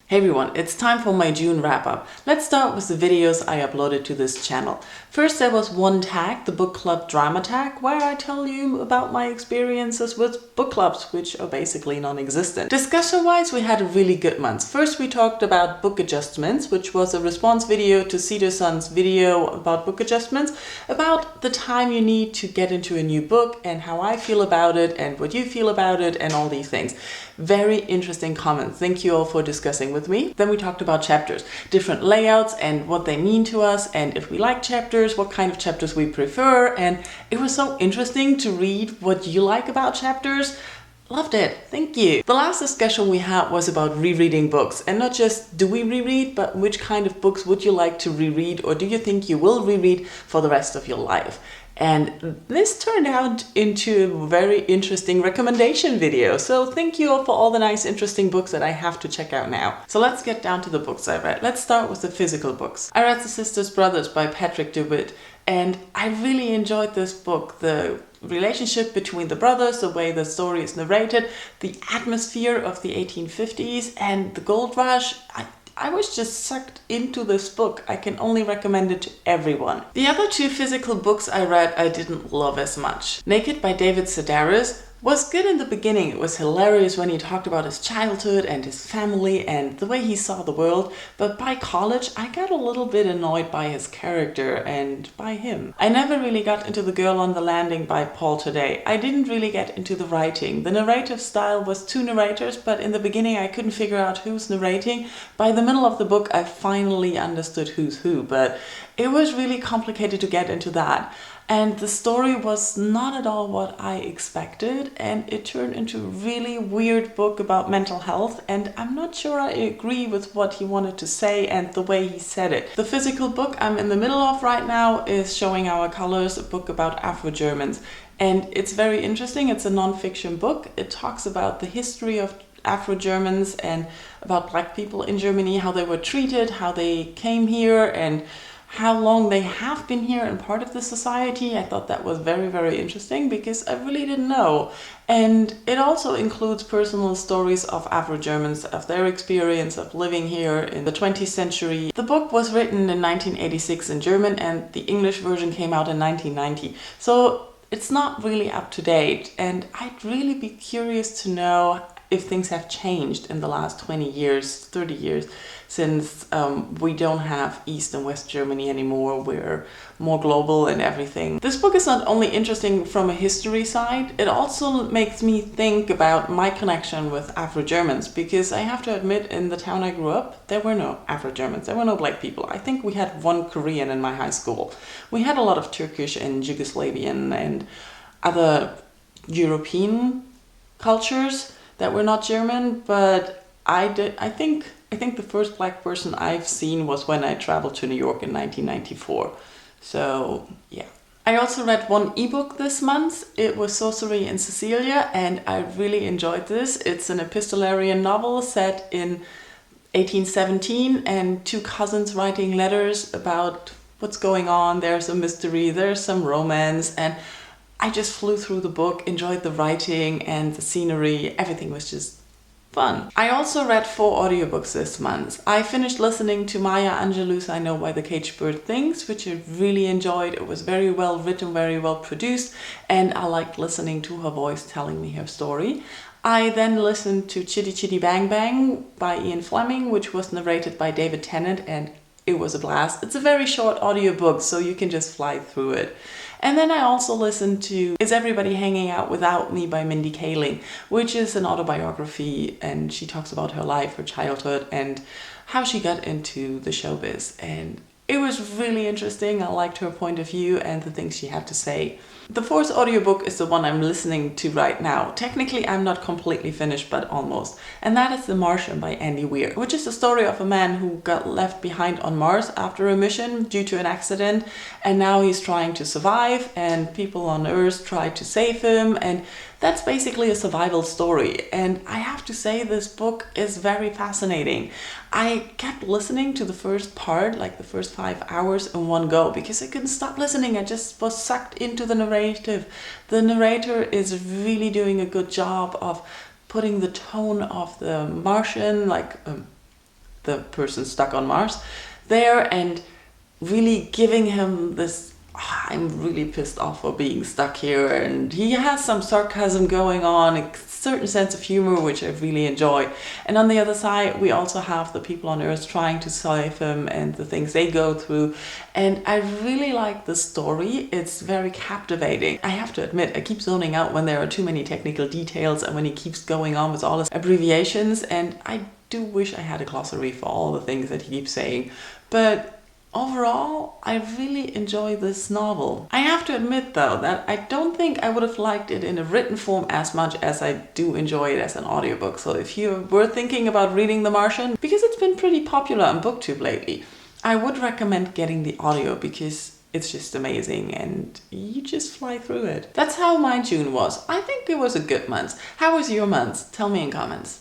Hey everyone, it's time for my June wrap-up. Let's start with the videos I uploaded to this channel. First there was one tag, the book club drama tag, where I tell you about my experiences with book clubs, which are basically non-existent. Discussion-wise, we had a really good month. First we talked about book adjustments, which was a response video to Cedar-Sun's video about book adjustments, about the time you need to get into a new book and how I feel about it and what you feel about it and all these things. Very interesting comments. Thank you all for discussing with me. Then we talked about chapters, different layouts and what they mean to us, and if we like chapters, what kind of chapters we prefer. And it was so interesting to read what you like about chapters. Loved it. Thank you. The last discussion we had was about rereading books, and not just do we reread, but which kind of books would you like to reread, or do you think you will reread for the rest of your life? And this turned out into a very interesting recommendation video. So thank you all for all the nice, interesting books that I have to check out now. So let's get down to the books I read. Let's start with the physical books. I read The Sisters Brothers by Patrick DeWitt, and I really enjoyed this book. The relationship between the brothers, the way the story is narrated, the atmosphere of the 1850s and the gold rush. I was just sucked into this book. I can only recommend it to everyone. The other two physical books I read I didn't love as much. Naked by David Sedaris was good in the beginning. It was hilarious when he talked about his childhood and his family and the way he saw the world, but by college I got a little bit annoyed by his character and by him. I never really got into The Girl on the Landing by Paul Today. I didn't really get into the writing. The narrative style was two narrators, but in the beginning I couldn't figure out who's narrating. By the middle of the book I finally understood who's who, but it was really complicated to get into that. And the story was not at all what I expected, and it turned into a really weird book about mental health, and I'm not sure I agree with what he wanted to say and the way he said it. The physical book I'm in the middle of right now is Showing Our Colors, a book about Afro-Germans. And it's very interesting. It's a non-fiction book. It talks about the history of Afro-Germans and about Black people in Germany, how they were treated, how they came here, and how long they have been here and part of the society. I thought that was very, very interesting because I really didn't know. And it also includes personal stories of Afro-Germans, of their experience of living here in the 20th century. The book was written in 1986 in German and the English version came out in 1990. So it's not really up to date, and I'd really be curious to know if things have changed in the last 20 years, 30 years, since we don't have East and West Germany anymore. We're more global and everything. This book is not only interesting from a history side, it also makes me think about my connection with Afro-Germans, because I have to admit, in the town I grew up, there were no Afro-Germans, there were no Black people. I think we had one Korean in my high school. We had a lot of Turkish and Yugoslavian and other European cultures that were not German, but I think the first Black person I've seen was when I traveled to New York in 1994. So yeah. I also read one ebook this month. It was Sorcery in Cecilia, and I really enjoyed this. It's an epistolarian novel set in 1817 and two cousins writing letters about what's going on. There's a mystery, there's some romance, and I just flew through the book, enjoyed the writing and the scenery. Everything was just fun. I also read 4 audiobooks this month. I finished listening to Maya Angelou's I Know Why the Caged Bird Thinks, which I really enjoyed. It was very well written, very well produced, and I liked listening to her voice telling me her story. I then listened to Chitty Chitty Bang Bang by Ian Fleming, which was narrated by David Tennant, and it was a blast. It's a very short audiobook, so you can just fly through it. And then I also listened to Is Everybody Hanging Out Without Me by Mindy Kaling, which is an autobiography, and she talks about her life, her childhood, and how she got into the showbiz. And it was really interesting. I liked her point of view and the things she had to say. The 4th audiobook is the one I'm listening to right now. Technically, I'm not completely finished, but almost. And that is The Martian by Andy Weir, which is the story of a man who got left behind on Mars after a mission due to an accident. And now he's trying to survive, and people on Earth try to save him. And that's basically a survival story. And I have to say, this book is very fascinating. I kept listening to the first part, like the first 5 hours in one go, because I couldn't stop listening. I just was sucked into the narrative. The narrator is really doing a good job of putting the tone of the Martian, like the person stuck on Mars there, and really giving him this, I'm really pissed off for being stuck here. And he has some sarcasm going on, a certain sense of humor, which I really enjoy. And on the other side, we also have the people on Earth trying to save him and the things they go through. And I really like the story. It's very captivating. I have to admit, I keep zoning out when there are too many technical details and when he keeps going on with all his abbreviations. And I do wish I had a glossary for all the things that he keeps saying. But overall, I really enjoy this novel. I have to admit though that I don't think I would have liked it in a written form as much as I do enjoy it as an audiobook. So if you were thinking about reading The Martian, because it's been pretty popular on BookTube lately, I would recommend getting the audio because it's just amazing and you just fly through it. That's how my June was. I think it was a good month. How was your month? Tell me in comments.